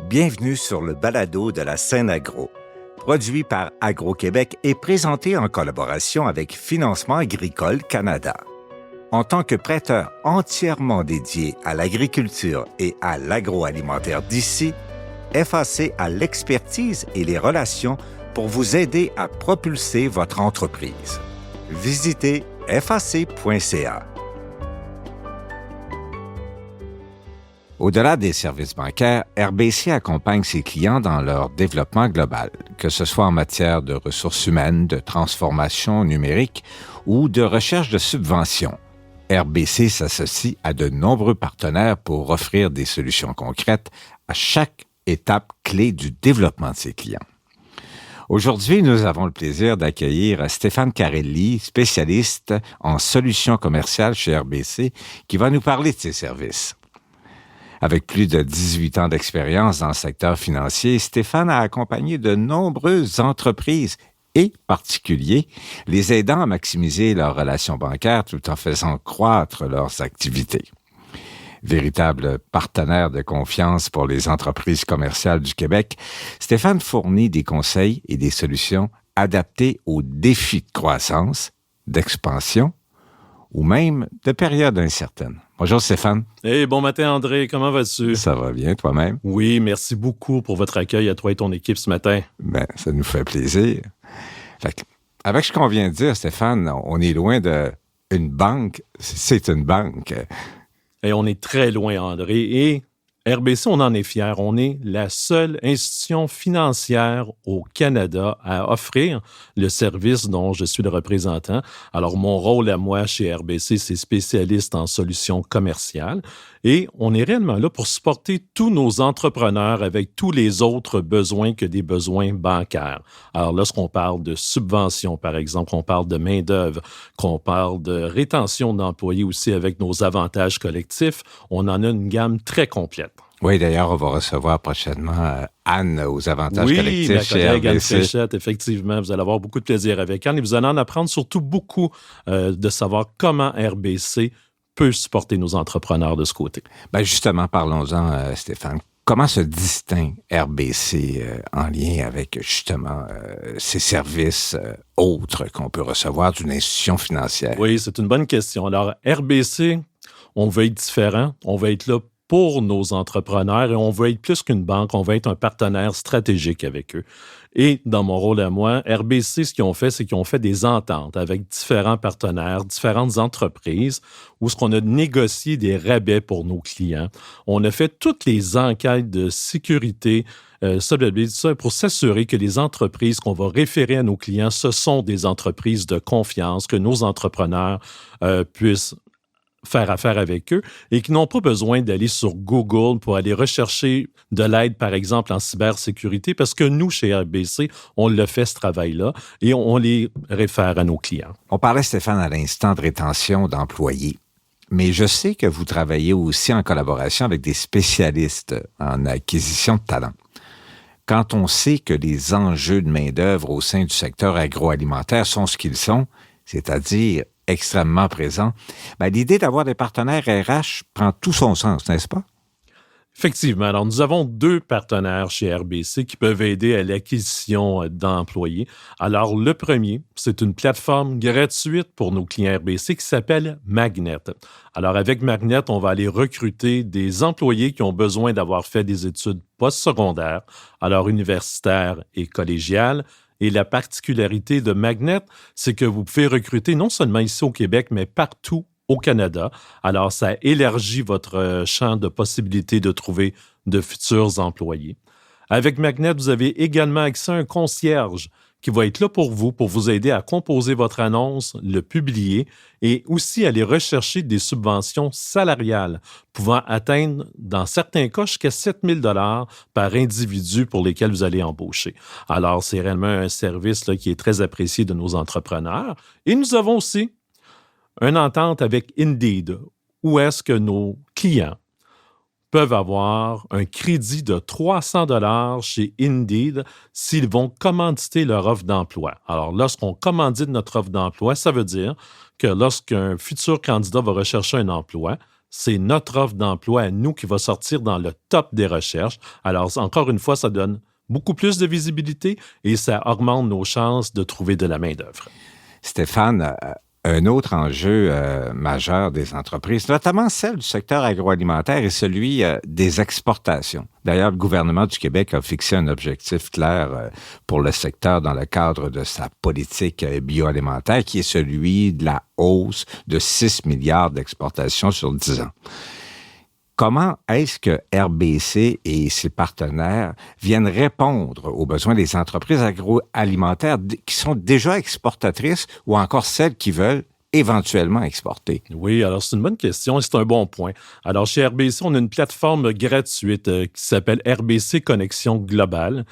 Bienvenue sur le balado de la scène agro, produit par Agro-Québec et présenté en collaboration avec Financement agricole Canada. En tant que prêteur entièrement dédié à l'agriculture et à l'agroalimentaire d'ici, FAC a l'expertise et les relations pour vous aider à propulser votre entreprise. Visitez fac.ca. Au-delà des services bancaires, RBC accompagne ses clients dans leur développement global, que ce soit en matière de ressources humaines, de transformation numérique ou de recherche de subventions. RBC s'associe à de nombreux partenaires pour offrir des solutions concrètes à chaque étape clé du développement de ses clients. Aujourd'hui, nous avons le plaisir d'accueillir Stéphane Carelli, spécialiste en solutions commerciales chez RBC, qui va nous parler de ses services. Avec plus de 18 ans d'expérience dans le secteur financier, Stéphane a accompagné de nombreuses entreprises et particuliers, les aidant à maximiser leurs relations bancaires tout en faisant croître leurs activités. Véritable partenaire de confiance pour les entreprises commerciales du Québec, Stéphane fournit des conseils et des solutions adaptées aux défis de croissance, d'expansion ou même de périodes incertaines. Bonjour Stéphane. Hey, bon matin André, comment vas-tu? Ça va bien, toi-même? Oui, merci beaucoup pour votre accueil à toi et ton équipe ce matin. Bien, ça nous fait plaisir. Avec ce qu'on vient de dire, Stéphane, on est loin d'une banque. C'est une banque. Et on est très loin, André. Et RBC, on en est fiers. On est la seule institution financière au Canada à offrir le service dont je suis le représentant. Alors, mon rôle à moi chez RBC, c'est spécialiste en solutions commerciales. Et on est réellement là pour supporter tous nos entrepreneurs avec tous les autres besoins que des besoins bancaires. Alors, lorsqu'on parle de subventions, par exemple, qu'on parle de main-d'œuvre, qu'on parle de rétention d'employés aussi avec nos avantages collectifs, on en a une gamme très complète. Oui, d'ailleurs, on va recevoir prochainement Anne aux avantages collectifs chez collègue RBC. Anne Fréchette, effectivement. Vous allez avoir beaucoup de plaisir avec Anne et vous allez en apprendre surtout beaucoup de savoir comment RBC peut supporter nos entrepreneurs de ce côté. Bien, justement, parlons-en, Stéphane. Comment se distingue RBC en lien avec, justement, ces services autres qu'on peut recevoir d'une institution financière? Oui, c'est une bonne question. Alors, RBC, on veut être différent, on veut être là pour nos entrepreneurs et on veut être plus qu'une banque, on veut être un partenaire stratégique avec eux. Et dans mon rôle à moi, RBC, ce qu'ils ont fait, c'est qu'ils ont fait des ententes avec différents partenaires, différentes entreprises, où ce qu'on a négocié des rabais pour nos clients. On a fait toutes les enquêtes de sécurité, pour s'assurer que les entreprises qu'on va référer à nos clients, ce sont des entreprises de confiance, que nos entrepreneurs puissent faire affaire avec eux et qui n'ont pas besoin d'aller sur Google pour aller rechercher de l'aide, par exemple, en cybersécurité, parce que nous, chez RBC, on le fait, ce travail-là, et on les réfère à nos clients. On parlait, Stéphane, à l'instant de rétention d'employés, mais je sais que vous travaillez aussi en collaboration avec des spécialistes en acquisition de talents. Quand on sait que les enjeux de main-d'œuvre au sein du secteur agroalimentaire sont ce qu'ils sont, c'est-à-dire extrêmement présent, bien, l'idée d'avoir des partenaires RH prend tout son sens, n'est-ce pas? Effectivement. Alors, nous avons 2 partenaires chez RBC qui peuvent aider à l'acquisition d'employés. Alors, le premier, c'est une plateforme gratuite pour nos clients RBC qui s'appelle Magnet. Alors, avec Magnet, on va aller recruter des employés qui ont besoin d'avoir fait des études postsecondaires, alors universitaires et collégiales. Et la particularité de Magnet, c'est que vous pouvez recruter non seulement ici au Québec, mais partout au Canada. Alors, ça élargit votre champ de possibilités de trouver de futurs employés. Avec Magnet, vous avez également accès à un concierge qui va être là pour vous aider à composer votre annonce, le publier et aussi aller rechercher des subventions salariales pouvant atteindre, dans certains cas, jusqu'à 7 000 $ par individu pour lesquels vous allez embaucher. Alors, c'est réellement un service là, qui est très apprécié de nos entrepreneurs. Et nous avons aussi une entente avec Indeed, où est-ce que nos clients peuvent avoir un crédit de 300 $ chez Indeed s'ils vont commanditer leur offre d'emploi. Alors, lorsqu'on commandite notre offre d'emploi, ça veut dire que lorsqu'un futur candidat va rechercher un emploi, c'est notre offre d'emploi à nous qui va sortir dans le top des recherches. Alors, encore une fois, ça donne beaucoup plus de visibilité et ça augmente nos chances de trouver de la main-d'œuvre. Stéphane, un autre enjeu majeur des entreprises, notamment celle du secteur agroalimentaire, est celui des exportations. D'ailleurs, le gouvernement du Québec a fixé un objectif clair pour le secteur dans le cadre de sa politique bioalimentaire, qui est celui de la hausse de 6 milliards d'exportations sur 10 ans. Comment est-ce que RBC et ses partenaires viennent répondre aux besoins des entreprises agroalimentaires qui sont déjà exportatrices ou encore celles qui veulent éventuellement exporter? Oui, alors c'est une bonne question et c'est un bon point. Alors chez RBC, on a une plateforme gratuite qui s'appelle RBC Connexion Globale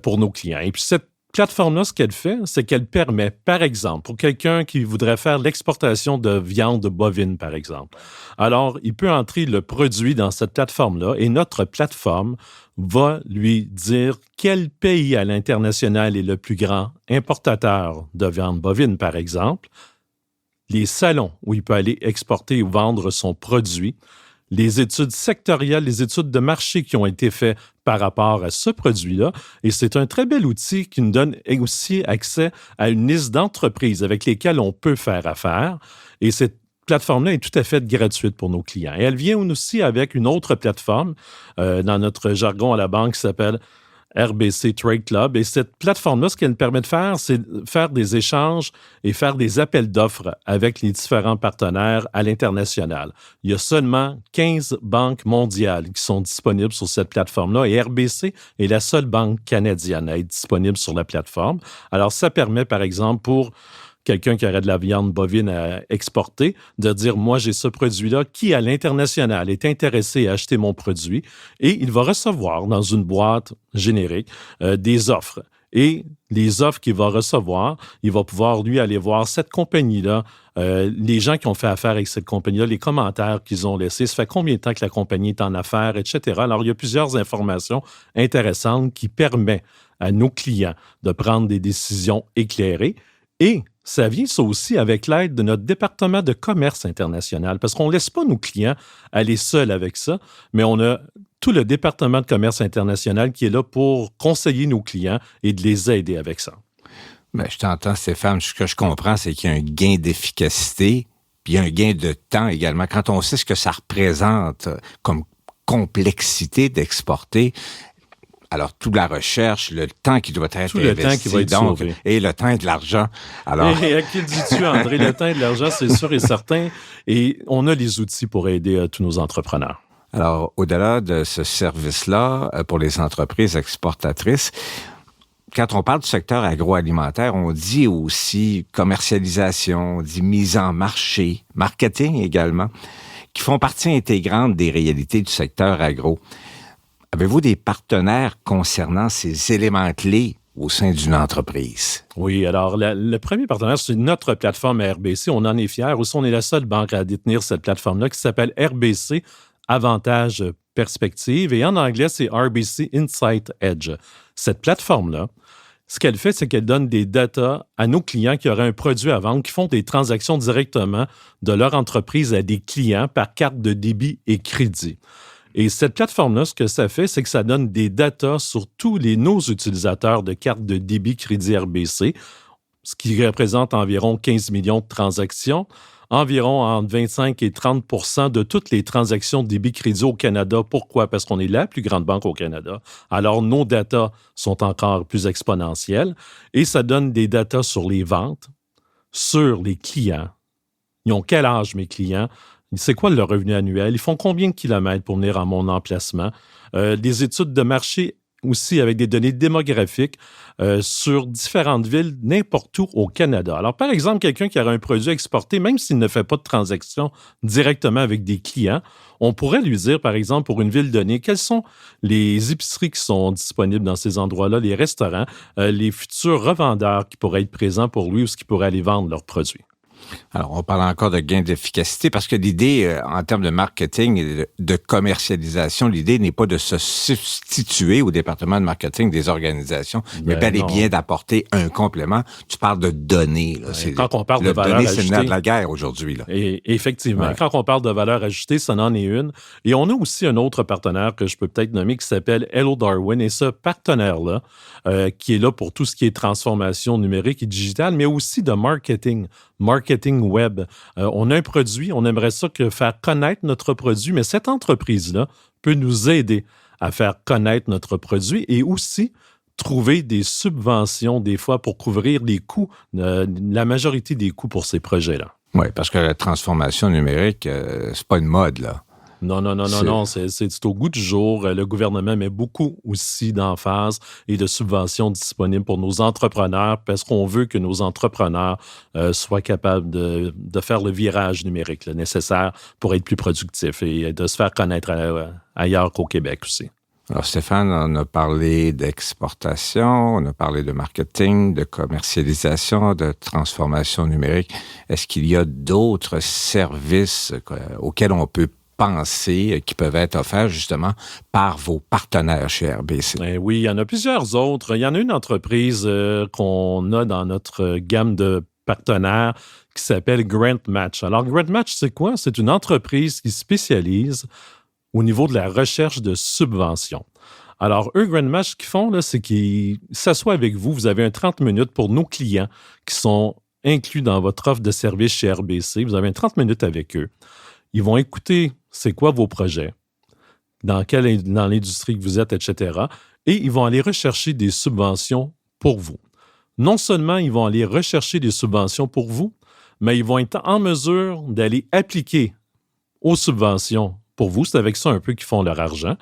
pour nos clients. Et puis cette plateforme-là, ce qu'elle fait, c'est qu'elle permet, par exemple, pour quelqu'un qui voudrait faire l'exportation de viande bovine, par exemple, alors il peut entrer le produit dans cette plateforme-là et notre plateforme va lui dire quel pays à l'international est le plus grand importateur de viande bovine, par exemple, les salons où il peut aller exporter ou vendre son produit, les études sectorielles, les études de marché qui ont été faites par rapport à ce produit-là. Et c'est un très bel outil qui nous donne aussi accès à une liste d'entreprises avec lesquelles on peut faire affaire. Et cette plateforme-là est tout à fait gratuite pour nos clients. Et elle vient aussi avec une autre plateforme dans notre jargon à la banque qui s'appelle RBC Trade Club. Et cette plateforme-là, ce qu'elle permet de faire, c'est faire des échanges et faire des appels d'offres avec les différents partenaires à l'international. Il y a seulement 15 banques mondiales qui sont disponibles sur cette plateforme-là et RBC est la seule banque canadienne à être disponible sur la plateforme. Alors, ça permet, par exemple, pour quelqu'un qui aurait de la viande bovine à exporter, de dire, moi, j'ai ce produit-là qui, à l'international, est intéressé à acheter mon produit et il va recevoir dans une boîte générique des offres. Et les offres qu'il va recevoir, il va pouvoir, lui, aller voir cette compagnie-là, les gens qui ont fait affaire avec cette compagnie-là, les commentaires qu'ils ont laissés, ça fait combien de temps que la compagnie est en affaires, etc. Alors, il y a plusieurs informations intéressantes qui permettent à nos clients de prendre des décisions éclairées et ça vient ça aussi avec l'aide de notre département de commerce international, parce qu'on ne laisse pas nos clients aller seuls avec ça, mais on a tout le département de commerce international qui est là pour conseiller nos clients et de les aider avec ça. Bien, je t'entends, Stéphane. Ce que je comprends, c'est qu'il y a un gain d'efficacité, puis il y a un gain de temps également. Quand on sait ce que ça représente comme complexité d'exporter, alors, toute la recherche, le temps qui doit être tout investi, le temps qui va être donc, sauvé. Et le temps et de l'argent. Alors... Et à qui le dis-tu, André? Le temps et de l'argent, c'est sûr et certain. Et on a les outils pour aider tous nos entrepreneurs. Alors, au-delà de ce service-là, pour les entreprises exportatrices, quand on parle du secteur agroalimentaire, on dit aussi commercialisation, on dit mise en marché, marketing également, qui font partie intégrante des réalités du secteur agro. Avez-vous des partenaires concernant ces éléments clés au sein d'une entreprise? Oui, alors le premier partenaire, c'est notre plateforme RBC. On en est fiers. Aussi, on est la seule banque à détenir cette plateforme-là qui s'appelle RBC Avantage Perspective et en anglais, c'est RBC Insight Edge. Cette plateforme-là, ce qu'elle fait, c'est qu'elle donne des datas à nos clients qui auraient un produit à vendre, qui font des transactions directement de leur entreprise à des clients par carte de débit et crédit. Et cette plateforme-là, ce que ça fait, c'est que ça donne des datas sur tous nos utilisateurs de cartes de débit crédit RBC, ce qui représente environ 15 millions de transactions, environ entre 25 et 30 % de toutes les transactions de débit crédit au Canada. Pourquoi? Parce qu'on est la plus grande banque au Canada. Alors, nos datas sont encore plus exponentielles et ça donne des datas sur les ventes, sur les clients. Ils ont quel âge, mes clients? C'est quoi leur revenu annuel? Ils font combien de kilomètres pour venir à mon emplacement? Des études de marché aussi avec des données démographiques sur différentes villes n'importe où au Canada. Alors, par exemple, quelqu'un qui aurait un produit exporté, même s'il ne fait pas de transaction directement avec des clients, on pourrait lui dire, par exemple, pour une ville donnée, quelles sont les épiceries qui sont disponibles dans ces endroits-là, les restaurants, les futurs revendeurs qui pourraient être présents pour lui ou qui pourraient aller vendre leurs produits. Alors, on parle encore de gains d'efficacité parce que l'idée, en termes de marketing et de commercialisation, l'idée n'est pas de se substituer au département de marketing des organisations, mais bel et bien d'apporter un complément. Tu parles de données. Là. Quand on parle de valeur ajoutée, c'est le nerf de la guerre aujourd'hui. Là. Et effectivement, quand on parle de valeur ajoutée, ça en est une. Et on a aussi un autre partenaire que je peux peut-être nommer qui s'appelle Hello Darwin. Et ce partenaire-là, qui est là pour tout ce qui est transformation numérique et digitale, mais aussi de marketing web. On a un produit, on aimerait ça que faire connaître notre produit, mais cette entreprise-là peut nous aider à faire connaître notre produit et aussi trouver des subventions des fois pour couvrir les coûts, la majorité des coûts pour ces projets-là. Oui, parce que la transformation numérique, c'est pas une mode, là. Non, c'est au goût du jour. Le gouvernement met beaucoup aussi d'emphase et de subventions disponibles pour nos entrepreneurs parce qu'on veut que nos entrepreneurs soient capables de faire le virage numérique nécessaire pour être plus productifs et de se faire connaître ailleurs qu'au Québec aussi. Alors, Stéphane, on a parlé d'exportation, on a parlé de marketing, de commercialisation, de transformation numérique. Est-ce qu'il y a d'autres services auxquels on peut penser qui peuvent être offerts justement par vos partenaires chez RBC? Oui, il y en a plusieurs autres. Il y en a une entreprise qu'on a dans notre gamme de partenaires qui s'appelle Grant Match. Alors, Grant Match, c'est quoi? C'est une entreprise qui spécialise au niveau de la recherche de subventions. Alors, eux, Grant Match, ce qu'ils font, là, c'est qu'ils s'assoient avec vous. Vous avez un 30 minutes pour nos clients qui sont inclus dans votre offre de service chez RBC. Vous avez un 30 minutes avec eux. Ils vont écouter c'est quoi vos projets, dans l'industrie que vous êtes, etc. Et ils vont aller rechercher des subventions pour vous. Non seulement ils vont aller rechercher des subventions pour vous, mais ils vont être en mesure d'aller appliquer aux subventions pour vous. C'est avec ça un peu qu'ils font leur argent.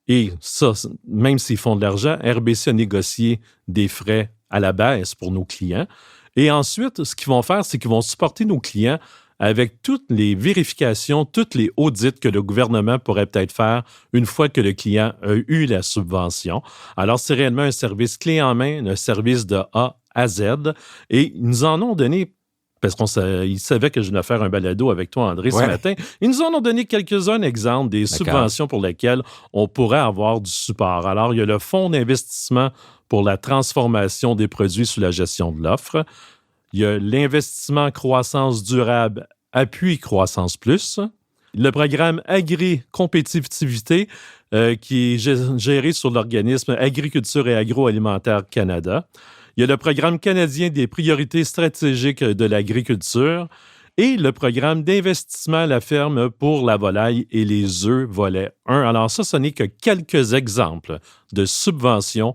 Et ça, même s'ils font de l'argent, RBC a négocié des frais à la baisse pour nos clients. Et ensuite, ce qu'ils vont faire, c'est qu'ils vont supporter nos clients avec toutes les vérifications, toutes les audits que le gouvernement pourrait peut-être faire une fois que le client a eu la subvention. Alors, c'est réellement un service clé en main, un service de A à Z. Et ils nous en ont donné, parce qu'ils savaient que je venais faire un balado avec toi, André, ce matin. Ils nous en ont donné quelques-uns exemples des subventions pour lesquelles on pourrait avoir du support. Alors, il y a le Fonds d'investissement pour la transformation des produits sous la gestion de l'offre. Il y a l'investissement croissance durable, appui croissance plus. Le programme Agri-compétitivité qui est géré sur l'organisme Agriculture et Agroalimentaire Canada. Il y a le programme canadien des priorités stratégiques de l'agriculture et le programme d'investissement à la ferme pour la volaille et les œufs volet 1. Alors ça, ce n'est que quelques exemples de subventions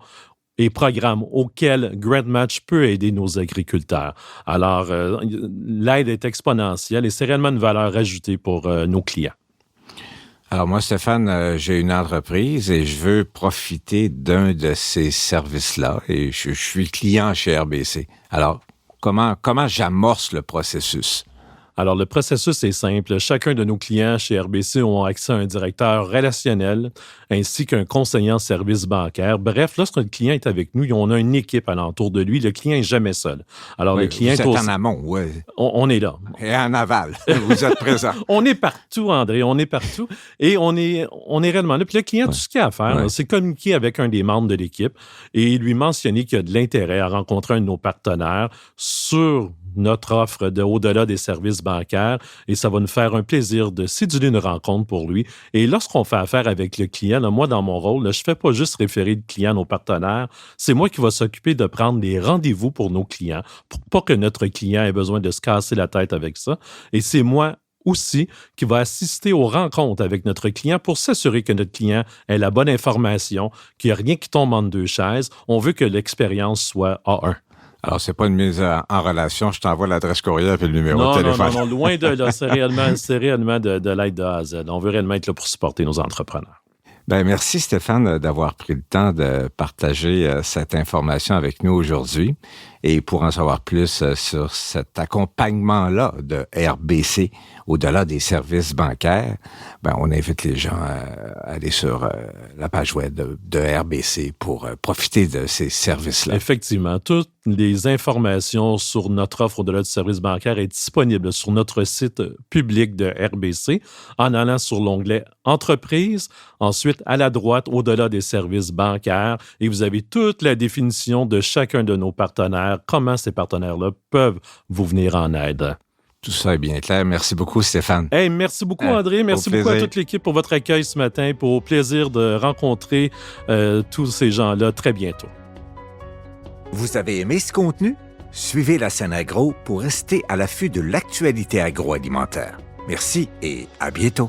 et programmes auxquels Grant Match peut aider nos agriculteurs. Alors, l'aide est exponentielle et c'est réellement une valeur ajoutée pour nos clients. Alors moi, Stéphane, j'ai une entreprise et je veux profiter d'un de ces services-là et je suis client chez RBC. Alors, comment j'amorce le processus? Alors, le processus est simple. Chacun de nos clients chez RBC ont accès à un directeur relationnel ainsi qu'un conseiller en services bancaires. Bref, lorsqu'un client est avec nous, on a une équipe alentour de lui. Le client n'est jamais seul. Alors, le client vous êtes en amont, oui. On est là. Et en aval, vous êtes présent. On est partout, André, on est partout. Et on est réellement là. Puis le client, tout ce qu'il a à faire, c'est communiquer avec un des membres de l'équipe et lui mentionner qu'il y a de l'intérêt à rencontrer un de nos partenaires sur notre offre au-delà des services bancaires et ça va nous faire un plaisir de céduler une rencontre pour lui. Et lorsqu'on fait affaire avec le client, là, moi, dans mon rôle, là, je ne fais pas juste référer le client à nos partenaires, c'est moi qui va s'occuper de prendre les rendez-vous pour nos clients pour pas que notre client ait besoin de se casser la tête avec ça. Et c'est moi aussi qui va assister aux rencontres avec notre client pour s'assurer que notre client ait la bonne information, qu'il n'y a rien qui tombe entre deux chaises. On veut que l'expérience soit A1. Alors, c'est pas une mise en relation, je t'envoie l'adresse courriel et le numéro de téléphone. Non, loin de là. C'est réellement de l'aide de A à Z. On veut réellement être là pour supporter nos entrepreneurs. Bien, merci Stéphane d'avoir pris le temps de partager cette information avec nous aujourd'hui. Et pour en savoir plus sur cet accompagnement-là de RBC, au-delà des services bancaires, on invite les gens à aller sur la page web de RBC pour profiter de ces services-là. Effectivement, toutes les informations sur notre offre au-delà du service bancaire est disponible sur notre site public de RBC en allant sur l'onglet Entreprise, ensuite à la droite au-delà des services bancaires et vous avez toute la définition de chacun de nos partenaires, comment ces partenaires-là peuvent vous venir en aide. Tout ça est bien clair. Merci beaucoup, Stéphane. Hey, merci beaucoup, André. Merci beaucoup à toute l'équipe pour votre accueil ce matin. Pour plaisir de rencontrer tous ces gens-là très bientôt. Vous avez aimé ce contenu? Suivez la scène agro pour rester à l'affût de l'actualité agroalimentaire. Merci et à bientôt.